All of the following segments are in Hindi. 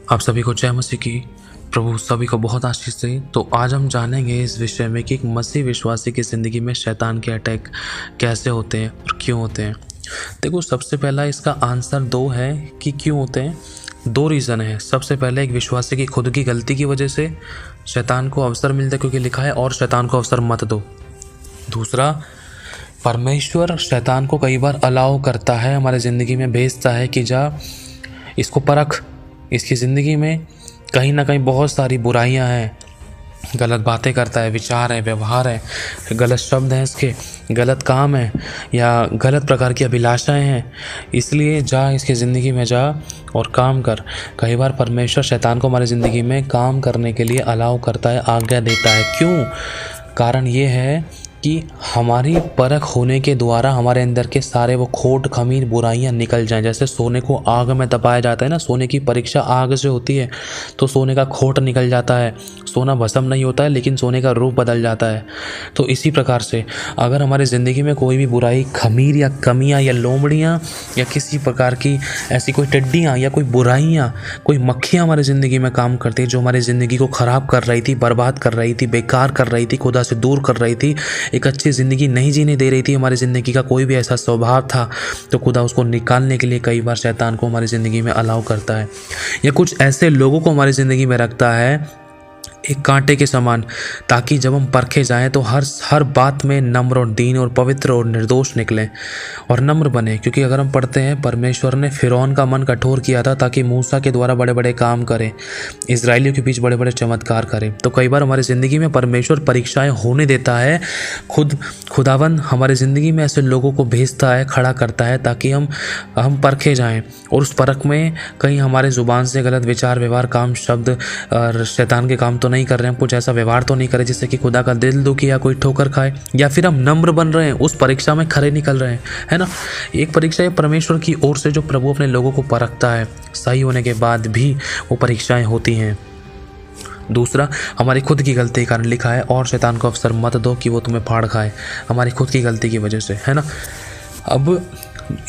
आप सभी को जय मसीह की। प्रभु सभी को बहुत आशीष दे। तो आज हम जानेंगे इस विषय में कि एक मसीह विश्वासी की ज़िंदगी में शैतान के अटैक कैसे होते हैं और क्यों होते हैं। देखो, सबसे पहला इसका आंसर दो है कि क्यों होते हैं। दो रीज़न है। सबसे पहले एक विश्वासी की खुद की गलती की वजह से शैतान को अवसर मिलता है, क्योंकि लिखा है और शैतान को अवसर मत दो। दूसरा, परमेश्वर शैतान को कई बार अलाउ करता है, हमारे ज़िंदगी में भेजता है कि जा इसको परख। इसकी ज़िंदगी में कहीं ना कहीं बहुत सारी बुराइयां हैं, गलत बातें करता है, विचार है, व्यवहार है, गलत शब्द हैं, इसके गलत काम है या गलत प्रकार की अभिलाषाएं हैं। इसलिए जा इसकी ज़िंदगी में जा और काम कर। कई बार परमेश्वर शैतान को हमारी ज़िंदगी में काम करने के लिए अलाउ करता है, आज्ञा देता है। क्यों? कारण ये है कि हमारी परख होने के द्वारा हमारे अंदर के सारे वो खोट खमीर बुराइयां निकल जाएं। जैसे सोने को आग में तपाया जाता है ना, सोने की परीक्षा आग से होती है तो सोने का खोट निकल जाता है। सोना भस्म नहीं होता है, लेकिन सोने का रूप बदल जाता है। तो इसी प्रकार से अगर हमारी ज़िंदगी में कोई भी बुराई, खमीर या कमियां या लोमड़ियाँ या किसी प्रकार की ऐसी कोई टिड्डियाँ या कोई बुराइयाँ, कोई मक्खियाँ हमारी ज़िंदगी में काम करती है, जो हमारी ज़िंदगी को ख़राब कर रही थी, बर्बाद कर रही थी, बेकार कर रही थी, खुदा से दूर कर रही थी, एक अच्छी ज़िंदगी नहीं जीने दे रही थी, हमारी ज़िंदगी का कोई भी ऐसा स्वभाव था, तो खुदा उसको निकालने के लिए कई बार शैतान को हमारी ज़िंदगी में अलाउ करता है। या कुछ ऐसे लोगों को हमारी ज़िंदगी में रखता है एक कांटे के समान, ताकि जब हम परखे जाएं तो हर बात में नम्र और दीन और पवित्र और निर्दोष निकलें और नम्र बने। क्योंकि अगर हम पढ़ते हैं, परमेश्वर ने फ़िरौन का मन कठोर किया था ताकि मूसा के द्वारा बड़े बड़े काम करे, इजरायलियों के बीच बड़े बड़े चमत्कार करे। तो कई बार हमारी ज़िंदगी में परमेश्वर परीक्षाएं होने देता है। खुदावन हमारी ज़िंदगी में ऐसे लोगों को भेजता है, खड़ा करता है, ताकि हम परखे जाएँ। और उस परख में कहीं हमारे ज़ुबान से गलत विचार, व्यवहार, काम, शब्द और शैतान के काम तो नहीं कर रहे हैं, कुछ ऐसा व्यवहार तो नहीं करे जिससे कि खुदा का दिल दुखी या कोई ठोकर खाए, या फिर हम नम्र बन रहे हैं, उस परीक्षा में खरे निकल रहे हैं, है ना। एक परीक्षा है परमेश्वर की ओर से, जो प्रभु अपने लोगों को परखता है। सही होने के बाद भी वो परीक्षाएं होती हैं। दूसरा, हमारी खुद की गलती के कारण लिखा है और शैतान को अवसर मत दो कि वो तुम्हें फाड़ खाए, हमारी खुद की गलती की वजह से, है ना। अब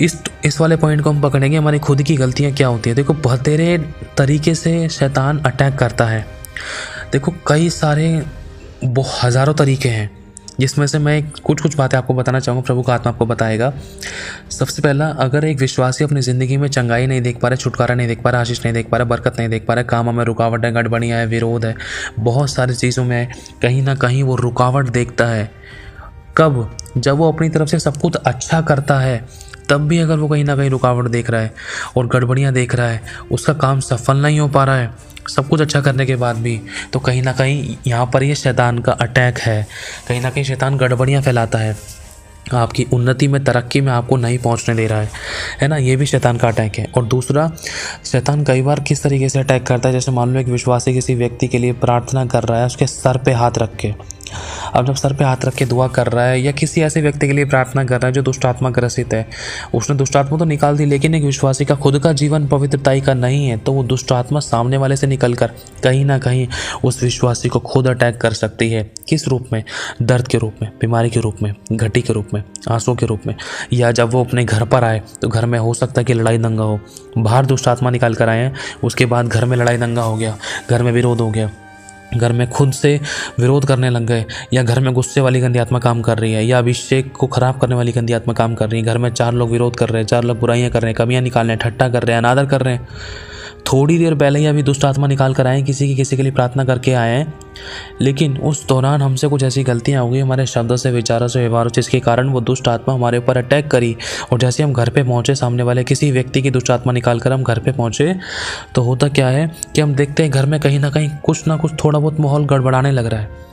इस वाले पॉइंट को हम पकड़ेंगे, हमारी खुद की गलतियां क्या होती है। देखो, बतेरे तरीके से शैतान अटैक करता है। देखो, कई सारे हज़ारों तरीके हैं, जिसमें से मैं कुछ बातें आपको बताना चाहूँगा, प्रभु का आत्मा आपको बताएगा। सबसे पहला, अगर एक विश्वासी अपनी ज़िंदगी में चंगाई नहीं देख पा रहा, छुटकारा नहीं देख पा रहा, आशीष नहीं देख पा रहा, बरकत नहीं देख पा रहा, काम में रुकावट है, गड़बड़ियाँ है, विरोध है, बहुत सारी चीज़ों में कहीं ना कहीं वो रुकावट देखता है। कब? जब वो अपनी तरफ से सब कुछ अच्छा करता है, तब भी अगर वो कहीं ना कहीं रुकावट देख रहा है और गड़बड़ियाँ देख रहा है, उसका काम सफल नहीं हो पा रहा है सब कुछ अच्छा करने के बाद भी, तो कहीं ना कहीं यहाँ पर ये शैतान का अटैक है। कहीं ना कहीं शैतान गड़बड़ियाँ फैलाता है, आपकी उन्नति में, तरक्की में आपको नहीं पहुँचने दे रहा है ना। ये भी शैतान का अटैक है। और दूसरा, शैतान कई बार किस तरीके से अटैक करता है, जैसे मान लो एक विश्वासी किसी व्यक्ति के लिए प्रार्थना कर रहा है, उसके सर पे हाथ रख के। अब जब सर पे हाथ रख के दुआ कर रहा है, या किसी ऐसे व्यक्ति के लिए प्रार्थना कर रहा है जो दुष्ट आत्मा ग्रसित है, उसने दुष्ट आत्मा तो निकाल दी, लेकिन एक विश्वासी का खुद का जीवन पवित्रताई का नहीं है, तो वो दुष्ट आत्मा सामने वाले से निकलकर कहीं ना कहीं उस विश्वासी को खुद अटैक कर सकती है। किस रूप में? दर्द के रूप में, बीमारी के रूप में, घटी के रूप में, आंसू के रूप में, या जब वो अपने घर पर आए तो घर में हो सकता है कि लड़ाई दंगा हो। बाहर दुष्ट आत्मा निकाल कर आए हैं, उसके बाद घर में लड़ाई दंगा हो गया, घर में विरोध हो गया, घर में खुद से विरोध करने लग गए, या घर में गुस्से वाली गंदी आत्मा काम कर रही है, या अभिषेक को खराब करने वाली गंदी आत्मा काम कर रही है। घर में 4 लोग विरोध कर रहे हैं, 4 लोग बुराइयां कर रहे हैं, कमियां निकाल रहे हैं, ठट्टा कर रहे हैं, अनादर कर रहे हैं। थोड़ी देर पहले ही अभी दुष्ट आत्मा निकाल कर आए, किसी के लिए प्रार्थना करके आए हैं, लेकिन उस दौरान हमसे कुछ ऐसी गलतियां हो गई हमारे शब्दों से, विचारों से, व्यवहारों से, जिसके कारण वो दुष्ट आत्मा हमारे ऊपर अटैक करी। और जैसे हम घर पे पहुंचे, सामने वाले किसी व्यक्ति की दुष्ट आत्मा निकाल कर हम घर पे पहुंचे, तो होता क्या है कि हम देखते हैं घर में कहीं ना कहीं कुछ ना कुछ थोड़ा बहुत माहौल गड़बड़ाने लग रहा है।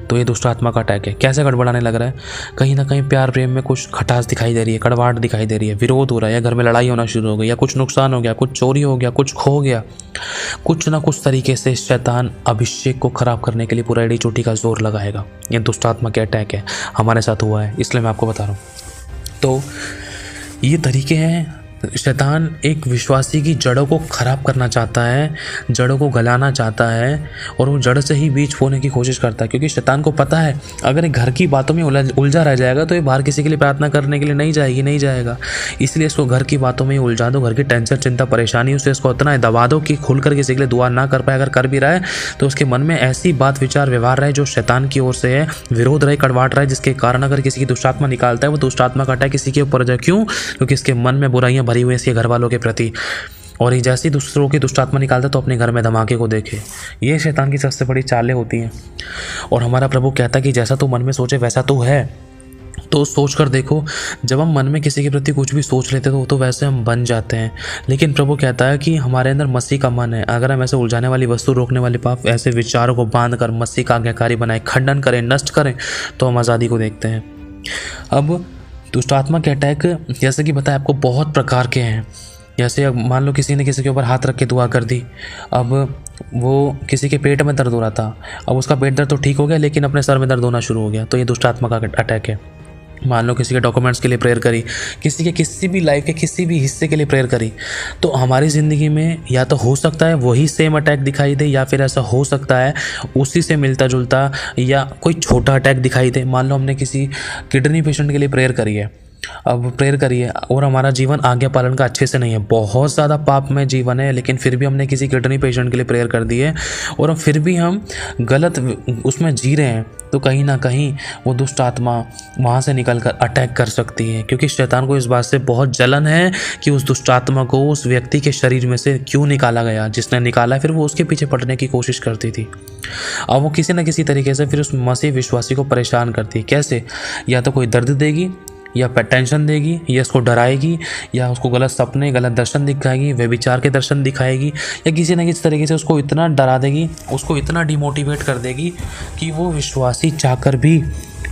तो ये दुष्ट आत्मा का अटैक है। कैसे गड़बड़ाने लग रहा है? कहीं ना कहीं प्यार प्रेम में कुछ खटास दिखाई दे रही है, कड़वाहट दिखाई दे रही है, विरोध हो रहा है, या घर में लड़ाई होना शुरू हो गई, या कुछ नुकसान हो गया, कुछ चोरी हो गया, कुछ खो गया। कुछ ना कुछ तरीके से शैतान अभिषेक को खराब करने के लिए पूरा एड़ी चोटी का जोर लगाएगा। ये दुष्ट आत्मा के अटैक है, हमारे साथ हुआ है, इसलिए मैं आपको बता रहा हूँ। तो ये तरीके हैं शैतान एक विश्वासी की जड़ों को खराब करना चाहता है, जड़ों को गलाना चाहता है और वो जड़ से ही बीज बोने की कोशिश करता है, क्योंकि शैतान को पता है अगर ये घर की बातों में उलझा रह जाएगा तो ये बाहर किसी के लिए प्रार्थना करने के लिए नहीं जाएगा। इसलिए इसको घर की बातों में ही उलझा दो, घर की टेंशन चिंता परेशानी उससे इसको इतना दबा दो कि खुलकर किसी के लिए दुआ ना कर पाए। अगर कर भी रहा है तो उसके मन में ऐसी बात विचार व्यवहार रहे जो शैतान की ओर से है, विरोध रहे, कड़वाहट रहे, जिसके कारण अगर किसी की दुष्ट आत्मा निकालता है वो दुष्ट आत्मा का अटैक किसी के ऊपर जाए। क्यों? क्योंकि इसके मन में बुराइयां भरी हुई है इसके घर वालों के प्रति, और ये जैसे ही दूसरों की दुष्ट आत्मा निकालता है तो अपने घर में धमाके को देखे। ये शैतान की सबसे बड़ी चालें होती हैं। और हमारा प्रभु कहता है कि जैसा तू मन में सोचे वैसा तू है। तो सोच कर देखो, जब हम मन में किसी के प्रति कुछ भी सोच लेते तो वैसे हम बन जाते हैं। लेकिन प्रभु कहता है कि हमारे अंदर मसीह का मन है। अगर हम ऐसे उलझाने वाली वस्तु, रोकने वाले पाप, ऐसे विचारों को बांध कर मसीह का आज्ञाकारी बनाए, खंडन करें, नष्ट करें, तो हम आज़ादी को देखते हैं। अब दुष्ट आत्मा के अटैक जैसे कि बताया आपको बहुत प्रकार के हैं। जैसे अब मान लो किसी ने किसी के ऊपर हाथ रख के दुआ कर दी, अब वो किसी के पेट में दर्द हो रहा था, अब उसका पेट दर्द तो ठीक हो गया लेकिन अपने सर में दर्द होना शुरू हो गया, तो ये दुष्ट आत्मा का अटैक है। मान लो किसी के डॉक्यूमेंट्स के लिए प्रेयर करी, किसी के किसी भी लाइफ के किसी भी हिस्से के लिए प्रेयर करी, तो हमारी ज़िंदगी में या तो हो सकता है वही सेम अटैक दिखाई दे, या फिर ऐसा हो सकता है उसी से मिलता जुलता या कोई छोटा अटैक दिखाई दे। मान लो हमने किसी किडनी पेशेंट के लिए प्रेयर करी है, अब प्रेयर करिए और हमारा जीवन आज्ञा पालन का अच्छे से नहीं है, बहुत ज़्यादा पाप में जीवन है, लेकिन फिर भी हमने किसी किडनी पेशेंट के लिए प्रेयर कर दी है और फिर भी हम गलत उसमें जी रहे हैं, तो कहीं ना कहीं वो दुष्ट आत्मा वहाँ से निकल कर अटैक कर सकती है। क्योंकि शैतान को इस बात से बहुत जलन है कि उस दुष्ट आत्मा को उस व्यक्ति के शरीर में से क्यों निकाला गया, जिसने निकाला फिर वो उसके पीछे पड़ने की कोशिश करती थी। अब वो किसी न किसी तरीके से फिर उस मसीह विश्वासी को परेशान करती है। कैसे? या तो कोई दर्द देगी, या टेंशन देगी, या उसको डराएगी, या उसको गलत सपने, गलत दर्शन दिखाएगी, व्यभिचार के दर्शन दिखाएगी, या किसी न किसी तरीके से उसको इतना डरा देगी, उसको इतना डिमोटिवेट कर देगी कि वो विश्वासी चाहकर भी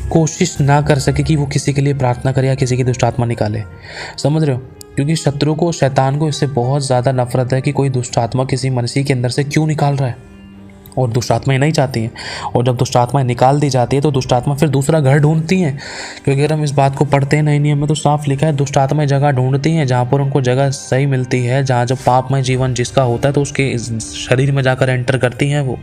कोशिश ना कर सके कि वो किसी के लिए प्रार्थना करे या किसी की दुष्ट आत्मा निकाले। समझ रहे हो? क्योंकि शत्रु को, शैतान को इससे बहुत ज़्यादा नफरत है कि कोई दुष्ट आत्मा किसी मसीह के अंदर से क्यों निकाल रहा है, और दुष्ट आत्माएं नहीं चाहती हैं। और जब दुष्ट आत्माएं निकाल दी जाती है तो दुष्ट आत्मा फिर दूसरा घर ढूंढती हैं। क्योंकि अगर हम इस बात को पढ़ते हैं नए नियम में तो साफ लिखा है, दुष्ट आत्माएं जगह ढूंढती हैं जहाँ पर उनको जगह सही मिलती है, जहाँ जब पापमय जीवन जिसका होता है तो उसके शरीर में जाकर एंटर करती हैं वो।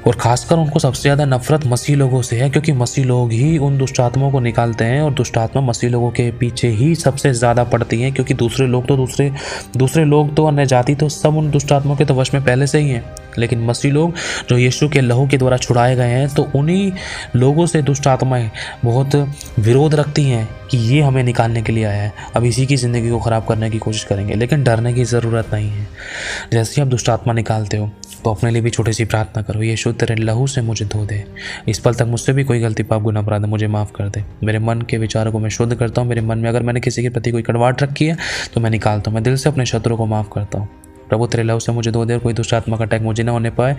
और खासकर उनको सबसे ज़्यादा नफरत मसीह लोगों से है, क्योंकि मसीह लोग ही उन दुष्ट आत्माओं को निकालते हैं और दुष्ट आत्मा मसीह लोगों के पीछे ही सबसे ज़्यादा पड़ती हैं। क्योंकि दूसरे लोग तो अन्य जाति तो सब उन दुष्ट आत्माओं के तो वश में पहले से ही हैं, लेकिन मसीह लोग जो यीशु के लहू के द्वारा छुड़ाए गए हैं, तो उन्हीं लोगों से दुष्ट आत्माएं बहुत विरोध रखती हैं कि ये हमें निकालने के लिए आया है, अब इसी की ज़िंदगी को ख़राब करने की कोशिश करेंगे। लेकिन डरने की ज़रूरत नहीं है। जैसे ही आप दुष्ट आत्मा निकालते हो तो अपने लिए भी छोटी सी प्रार्थना करो, यीशु तेरे लहू से मुझे धो दे, इस पल तक मुझसे भी कोई गलती पाप गुनाह अपराध मुझे माफ़ कर दे, मेरे मन के विचारों को मैं शुद्ध करता हूँ, मेरे मन में अगर मैंने किसी के प्रति कोई कड़वाहट रखी है तो मैं निकालता हूँ, मैं दिल से अपने शत्रु को माफ़ करता हूँ। प्रभु तेरे लहू से मुझे धो दे और कोई दुष्ट आत्मा का अटैक मुझे ना होने पाए,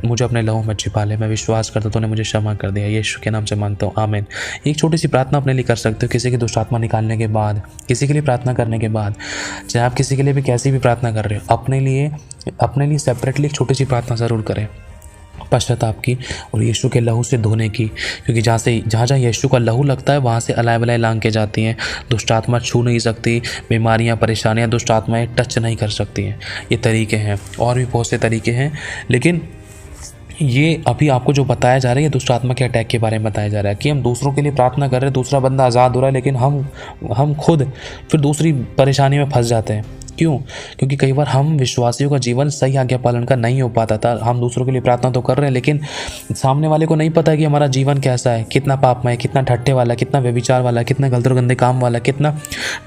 मुझे अपने लहू में छिपा ले। मैं विश्वास करता हूँ तूने मुझे क्षमा कर दिया, यीशु के नाम से मानता हूँ, आमीन। एक छोटी सी प्रार्थना अपने लिए कर सकते हो किसी की दुष्ट आत्मा निकालने के बाद, किसी के लिए प्रार्थना करने के बाद। चाहे आप किसी के लिए भी कैसी भी प्रार्थना कर रहे हो, अपने लिए सेपरेटली एक छोटी सी प्रार्थना ज़रूर करें पश्चाताप की और यीशु के लहू से धोने की। क्योंकि जहाँ यीशु का लहू लगता है वहाँ से अलाय बलाय लांग के जाती हैं, दुष्ट आत्मा छू नहीं सकती, बीमारियाँ परेशानियाँ दुष्ट आत्माएं टच नहीं कर सकती हैं। ये तरीके हैं, और भी बहुत से तरीके हैं, लेकिन ये अभी आपको जो बताया जा रहा है ये दुष्ट आत्मा के अटैक के बारे में बताया जा रहा है कि हम दूसरों के लिए प्रार्थना कर रहे हैं, दूसरा बंदा आज़ाद हो रहा है, लेकिन हम खुद फिर दूसरी परेशानी में फंस जाते हैं। क्यों? क्योंकि कई बार हम विश्वासियों का जीवन सही आज्ञा पालन का नहीं हो पाता था। हम दूसरों के लिए प्रार्थना तो कर रहे हैं, लेकिन सामने वाले को नहीं पता है कि हमारा जीवन कैसा है, कितना पापमय है, कितना ठट्ठे वाला है, कितना व्यभिचार वाला है, कितना गलत और गंदे काम वाला है, कितना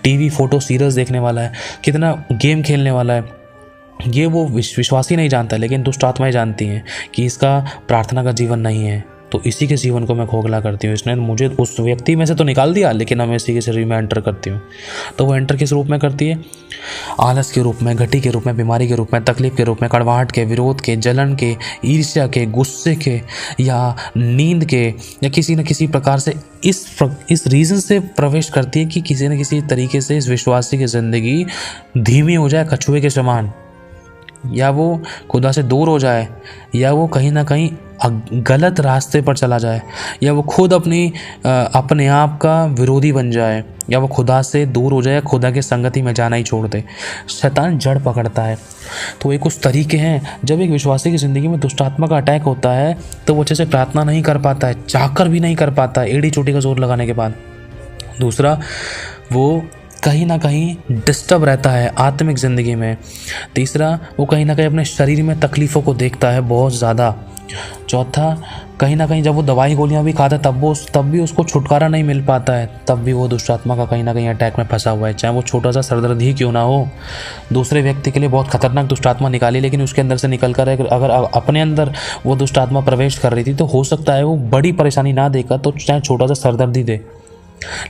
टीवी फोटो सीरियल्स देखने वाला है, कितना गेम खेलने वाला है। ये वो विश्वासी नहीं जानता, लेकिन दुष्ट आत्माएं जानती हैं कि इसका प्रार्थना का जीवन नहीं है, तो इसी के जीवन को मैं खोखला करती हूँ। इसने मुझे उस व्यक्ति में से तो निकाल दिया, लेकिन मैं इसी के शरीर में एंटर करती हूँ। तो वो एंटर किस रूप में करती है? आलस के रूप में, घटी के रूप में, बीमारी के रूप में, तकलीफ के रूप में, कड़वाहट के, विरोध के, जलन के, ईर्ष्या के, गुस्से के, या नींद के, या किसी न किसी प्रकार से इस रीज़न से प्रवेश करती है कि किसी न किसी तरीके से इस विश्वासी की ज़िंदगी धीमी हो जाए कछुए के समान, या वो खुदा से दूर हो जाए, या वो कहीं ना कहीं गलत रास्ते पर चला जाए, या वो खुद अपने आप का विरोधी बन जाए, या वो खुदा से दूर हो जाए, या खुदा की संगति में जाना ही छोड़ दे। शैतान जड़ पकड़ता है। तो ये कुछ तरीके हैं। जब एक विश्वासी की ज़िंदगी में दुष्ट आत्मा का अटैक होता है तो वो अच्छे से प्रार्थना नहीं कर पाता है, चाहकर भी नहीं कर पाता है, एड़ी चोटी का जोर लगाने के बाद। दूसरा, वो कहीं ना कहीं डिस्टर्ब रहता है आत्मिक ज़िंदगी में। तीसरा, वो कहीं ना कहीं अपने शरीर में तकलीफ़ों को देखता है बहुत ज़्यादा। चौथा, कहीं ना कहीं जब वो दवाई गोलियां भी खाता है तब भी उसको छुटकारा नहीं मिल पाता है, तब भी वो दुष्ट आत्मा का कहीं ना कहीं अटैक में फंसा हुआ है, चाहे वो छोटा सा सरदर्द ही क्यों ना हो। दूसरे व्यक्ति के लिए बहुत खतरनाक दुष्ट आत्मा निकाली, लेकिन उसके अंदर से निकल कर अगर अपने अंदर वो दुष्ट आत्मा प्रवेश कर रही थी तो हो सकता है वो बड़ी परेशानी ना देकर तो चाहे छोटा सा सरदर्द ही दे,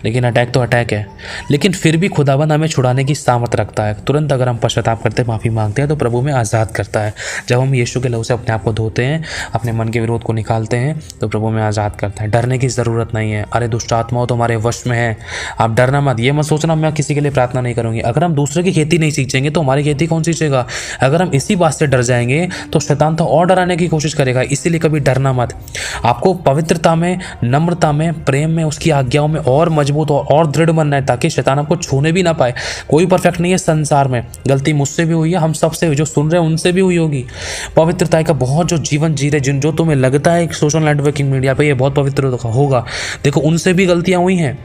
लेकिन अटैक तो अटैक है। लेकिन फिर भी खुदाबंद हमें छुड़ाने की सामर्थ रखता है। तुरंत अगर हम पश्चाताप करते, माफ़ी मांगते हैं तो प्रभु में आज़ाद करता है। जब हम यीशु के लहू से अपने आप को धोते हैं, अपने मन के विरोध को निकालते हैं, तो प्रभु में आज़ाद करता है। डरने की ज़रूरत नहीं है। अरे दुष्ट आत्माओं तो हमारे वश में है, आप डरना मत। ये मत सोचना मैं किसी के लिए प्रार्थना नहीं करूँगी। अगर हम दूसरे की खेती नहीं सींचेंगे तो हमारी खेती कौन सींचेगा? अगर हम इसी बात से डर जाएंगे तो शैतान तो और डराने की कोशिश करेगा। इसीलिए कभी डरना मत। आपको पवित्रता में, नम्रता में, प्रेम में, उसकी आज्ञाओं में और मजबूत और दृढ़ बनना है, ताकि शैतान आपको छूने भी ना पाए। कोई परफेक्ट नहीं है संसार में। गलती मुझसे भी हुई है, हम सबसे, जो सुन रहे हैं उनसे भी हुई होगी। पवित्रता का बहुत जो जीवन जी रहे, जो तुम्हें लगता है सोशल नेटवर्किंग मीडिया पे ये बहुत पवित्र होगा, देखो उनसे भी गलतियां हुई हैं।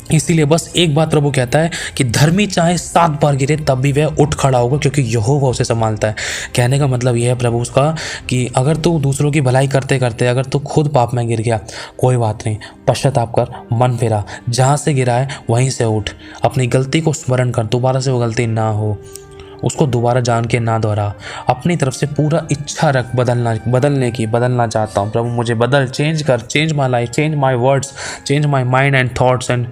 इसीलिए बस एक बात प्रभु कहता है कि धर्मी चाहे 7 बार गिरे तब भी वह उठ खड़ा होगा, क्योंकि यहोवा उसे संभालता है। कहने का मतलब यह है प्रभु उसका कि अगर तू दूसरों की भलाई करते करते अगर तू खुद पाप में गिर गया, कोई बात नहीं, पश्चाताप कर, मन फेरा, जहाँ से गिरा है वहीं से उठ, अपनी गलती को स्मरण कर, दोबारा से वो गलती ना हो, उसको दोबारा जान के ना दोहरा। अपनी तरफ से पूरा इच्छा रख बदलना चाहता हूँ प्रभु, मुझे बदल, चेंज कर, change my life, change my words, change my mind and thoughts and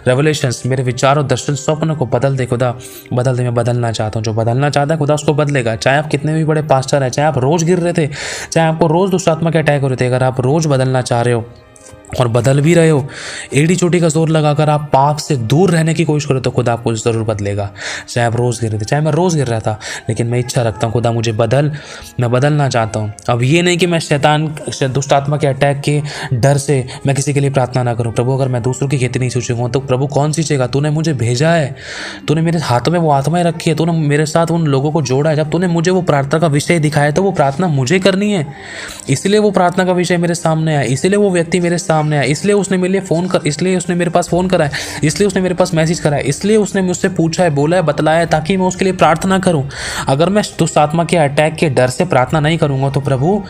revelations. मेरे विचारों, दर्शन, स्वप्न को बदल दे खुदा, बदल दे। मैं बदलना चाहता हूँ। जो बदलना चाहता है खुदा उसको बदलेगा। चाहे आप कितने भी बड़े पास्टर हैं, चाहे आप रोज़ गिर रहे थे, चाहे आपको रोज़ दुष्ट आत्मा के अटैक हो रहे थे, अगर आप रोज़ बदलना चाह रहे हो और बदल भी रहे हो, एड़ी चोटी का जोर लगाकर आप पाप से दूर रहने की कोशिश करो, तो खुदा आपको ज़रूर बदलेगा। चाहे आप रोज़ गिर रहे थे, चाहे मैं रोज़ गिर रहा था, लेकिन मैं इच्छा रखता हूँ खुदा मुझे बदल, मैं बदलना चाहता हूँ। अब ये नहीं कि मैं शैतान, दुष्ट आत्मा के अटैक के डर से मैं किसी के लिए प्रार्थना ना करूँ। प्रभु अगर मैं दूसरों की खेती नहीं सोचूंगा तो प्रभु कौन सींचेगा? तूने मुझे भेजा है, तूने मेरे हाथों में वो आत्माएं रखी है, तूने मेरे साथ उन लोगों को जोड़ा है। जब तूने मुझे वो प्रार्थना का विषय दिखाया तो वो प्रार्थना मुझे करनी है। इसलिए वो प्रार्थना का विषय मेरे सामने आया, इसलिए वो व्यक्ति मेरे सामने आया, इसलिए उसने मेरे लिए इसलिए उसने मेरे पास फ़ोन करा है, इसलिए उसने मेरे पास मैसेज करा है, इसलिए उसने मुझसे पूछा है, बोला है, बतलाया है, ताकि मैं उसके लिए प्रार्थना करूं। अगर मैं दुष्ट आत्मा के अटैक के डर से प्रार्थना नहीं करूंगा तो प्रभु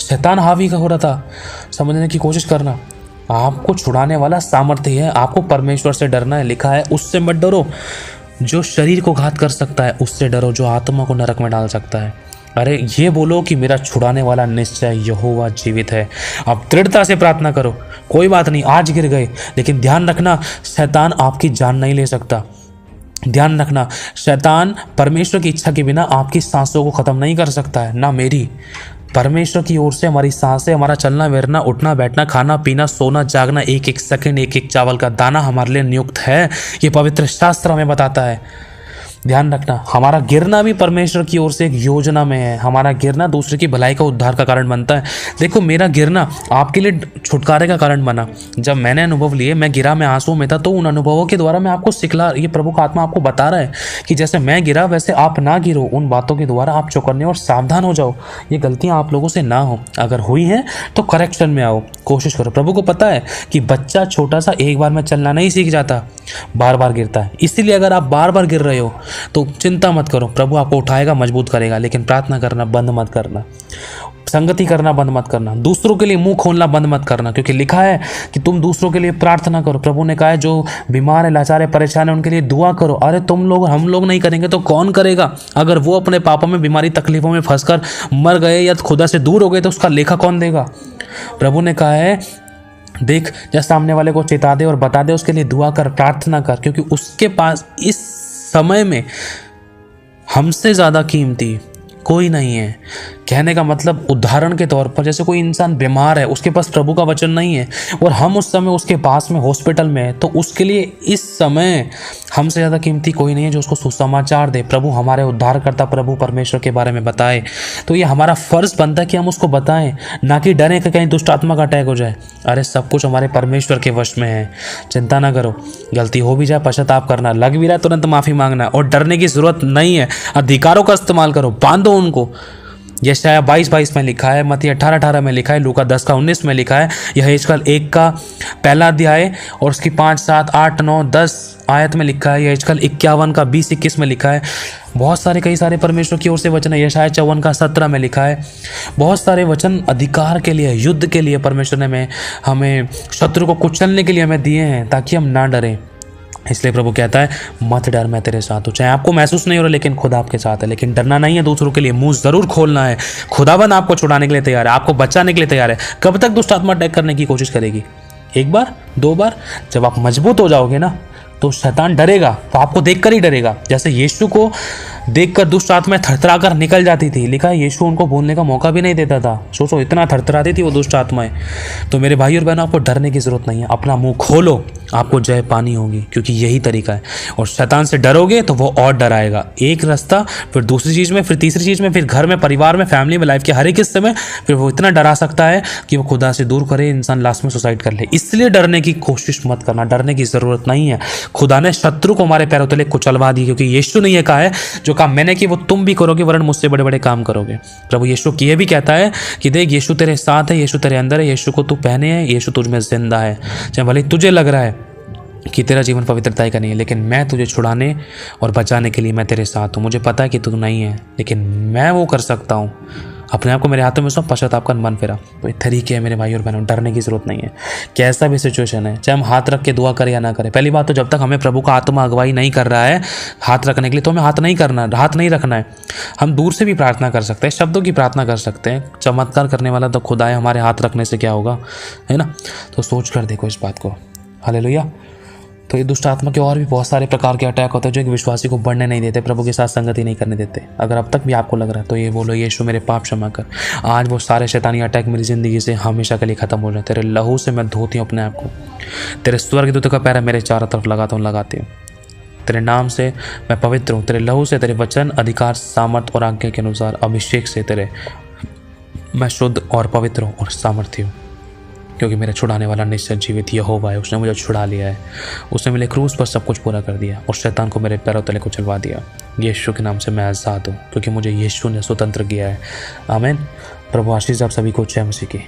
शैतान हावी हो रहा था। समझने की कोशिश करना, आपको छुड़ाने वाला सामर्थ्य है। आपको परमेश्वर से डरना है। लिखा है उससे मत डरो जो शरीर को घात कर सकता है, उससे डरो जो आत्मा को नरक में डाल सकता है। अरे ये बोलो कि मेरा छुड़ाने वाला निश्चय यहोवा जीवित है। आप दृढ़ता से प्रार्थना करो। कोई बात नहीं, आज गिर गए, लेकिन ध्यान रखना शैतान आपकी जान नहीं ले सकता। ध्यान रखना शैतान परमेश्वर की इच्छा के बिना आपकी सांसों को ख़त्म नहीं कर सकता है, ना मेरी। परमेश्वर की ओर से हमारी सांसें, हमारा चलना फिरना, उठना बैठना, खाना पीना, सोना जागना, एक एक सेकंड, एक एक चावल का दाना हमारे लिए नियुक्त है। ये पवित्र शास्त्र हमें बताता है। ध्यान रखना, हमारा गिरना भी परमेश्वर की ओर से एक योजना में है। हमारा गिरना दूसरे की भलाई का उद्धार का कारण बनता है। देखो मेरा गिरना आपके लिए छुटकारे का कारण बना। जब मैंने अनुभव लिए, मैं गिरा, मैं आंसू में था, तो उन अनुभवों के द्वारा मैं आपको सिखला, ये प्रभु का आत्मा आपको बता रहा है कि जैसे मैं गिरा वैसे आप ना गिरो। उन बातों के द्वारा आप चौकन्ने और सावधान हो जाओ। ये गलतियाँ आप लोगों से ना हो। अगर हुई हैं तो करेक्शन में आओ, कोशिश करो। प्रभु को पता है कि बच्चा छोटा सा एक बार में चलना नहीं सीख जाता, बार बार गिरता है। इसीलिए अगर आप बार बार गिर रहे हो तो चिंता मत करो, प्रभु आपको उठाएगा, मजबूत करेगा। लेकिन प्रार्थना करना बंद मत करना, संगति करना बंद मत करना, दूसरों के लिए मुंह खोलना बंद मत करना, क्योंकि लिखा है कि तुम दूसरों के लिए प्रार्थना करो। प्रभु ने कहा है जो बीमार है, लाचार है, परेशान है, उनके लिए दुआ करो। अरे हम लोग नहीं करेंगे तो कौन करेगा? अगर वो अपने पापों में, बीमारी, तकलीफों में फंसकर मर गए या खुदा से दूर हो गए तो उसका लेखा कौन देगा? प्रभु ने कहा है देख, जब सामने वाले को चेता दे और बता दे, उसके लिए दुआ कर, प्रार्थना कर, क्योंकि उसके पास इस समय में हमसे ज़्यादा कीमती कोई नहीं है। कहने का मतलब उदाहरण के तौर पर जैसे कोई इंसान बीमार है, उसके पास प्रभु का वचन नहीं है और हम उस समय उसके पास में हॉस्पिटल में है, तो उसके लिए इस समय हमसे ज़्यादा कीमती कोई नहीं है जो उसको सुसमाचार दे, प्रभु हमारे उद्धारकर्ता प्रभु परमेश्वर के बारे में बताए। तो ये हमारा फर्ज बनता है कि हम उसको बताएं, ना कि डरें कि कहीं दुष्ट आत्मा का अटैक हो जाए। अरे सब कुछ हमारे परमेश्वर के वश में है, चिंता ना करो। गलती हो भी जाए पश्चाताप करना, लग भी रहा है तुरंत माफ़ी मांगना, और डरने की ज़रूरत नहीं है। अधिकारों का इस्तेमाल करो, बांधो उनको। यशायाह 22:22 में लिखा है, मत्ती 18:18 में लिखा है, लूका 10:19 में लिखा है, यह हेजकेल 1 का पहला अध्याय और उसकी 5, 7, 8, 9, 10 आयत में लिखा है। यह हेजकेल 51 का 20-21 में लिखा है। बहुत सारे कई सारे परमेश्वर की ओर से वचन है। यशायाह 54 का 17 में लिखा है। बहुत सारे वचन अधिकार के लिए, युद्ध के लिए परमेश्वर ने हमें शत्रु को कुचलने के लिए हमें दिए हैं, ताकि हम ना डरें। इसलिए प्रभु कहता है मत डर, मैं तेरे साथ हूँ। चाहे आपको महसूस नहीं हो रहा, लेकिन खुदा आपके साथ है। लेकिन डरना नहीं है, दूसरों के लिए मुंह जरूर खोलना है। खुदाबंद आपको छुड़ाने के लिए तैयार है, आपको बचाने के लिए तैयार है। कब तक दुष्ट आत्मा अटैक करने की कोशिश करेगी? एक बार, 2 बार? जब आप मजबूत हो जाओगे ना, तो शैतान डरेगा, तो आपको देखकर ही डरेगा। जैसे यीशु को देखकर दुष्ट आत्माएं थरथराकर निकल जाती थी। लिखा है यीशु उनको बोलने का मौका भी नहीं देता था। सोचो इतना थरथराती थी वो दुष्ट आत्माएं। तो मेरे भाई और बहनों, आपको डरने की जरूरत नहीं है। अपना मुंह खोलो, आपको जय पानी होगी, क्योंकि यही तरीका है। और शैतान से डरोगे तो वो और डराएगा। एक रास्ता, फिर दूसरी चीज़ में, फिर तीसरी चीज़ में, फिर घर में, परिवार में, फैमिली में, लाइफ के हर एक हिस्से में, फिर वो इतना डरा सकता है कि वो खुदा से दूर करे, इंसान लास्ट में सुसाइड कर ले। इसलिए डरने की कोशिश मत करना, डरने की जरूरत नहीं है। खुदा ने शत्रु को हमारे पैरों तले कुचलवा दी, क्योंकि यीशु ने यह कहा है, जो काम मैंने किया वो तुम भी करोगे, वरन मुझसे बड़े बड़े काम करोगे। प्रभु यीशु ये भी कहता है कि देख, यीशु तेरे साथ है, यीशु तेरे अंदर है, यीशु को तू पहने है, यीशु तुझ में जिंदा है। चाहे भले तुझे लग रहा है कि तेरा जीवन पवित्रता का नहीं है, लेकिन मैं तुझे छुड़ाने और बचाने के लिए मैं तेरे साथ हूँ। मुझे पता है कि तू नहीं है, लेकिन मैं वो कर सकता हूँ। अपने आप को मेरे हाथों में सौंप, पश्चाताप कर, मन फेरा। तो ये तरीके है मेरे भाई और बहनों, डरने की जरूरत नहीं है। कैसा भी सिचुएशन है, चाहे हम हाथ रख के दुआ करें या ना करें, पहली बात तो जब तक हमें प्रभु का आत्मा अगुवाई नहीं कर रहा है हाथ रखने के लिए, तो हमें हाथ नहीं रखना है। हम दूर से भी प्रार्थना कर सकते हैं, शब्दों की प्रार्थना कर सकते हैं। चमत्कार करने वाला तो खुदा है, हमारे हाथ रखने से क्या होगा, है ना? तो सोच कर देखो इस बात को। हालेलुया। तो ये दुष्ट आत्मा के और भी बहुत सारे प्रकार के अटैक होते हैं जो एक विश्वासी को बढ़ने नहीं देते, प्रभु के साथ संगति नहीं करने देते। अगर अब तक भी आपको लग रहा है तो ये बोलो, यीशु मेरे पाप क्षमा कर। आज वो सारे शैतानी अटैक मेरी ज़िंदगी से हमेशा के लिए ख़त्म हो जाए। तेरे लहू से मैं धोती हूँ अपने आप को। तेरे स्वर्गदूतों का पैरा मेरे चारों तरफ लगाती हूँ। तेरे नाम से मैं पवित्र हूँ। तेरे लहू से, तेरे वचन, अधिकार, सामर्थ और आज्ञा के अनुसार अभिषेक से तेरे मैं शुद्ध और पवित्र हूँ और सामर्थ्य हूँ, क्योंकि मेरा छुड़ाने वाला निश्चय जीवित यहोवा है। उसने मुझे छुड़ा लिया है, उसने मेरे क्रूस पर सब कुछ पूरा कर दिया और शैतान को मेरे पैरों तले को चलवा दिया। यीशु के नाम से मैं आज़ाद हूँ, क्योंकि मुझे यीशु ने स्वतंत्र किया है। आमीन। प्रभु आशीष आप सभी को। जय मसीह की।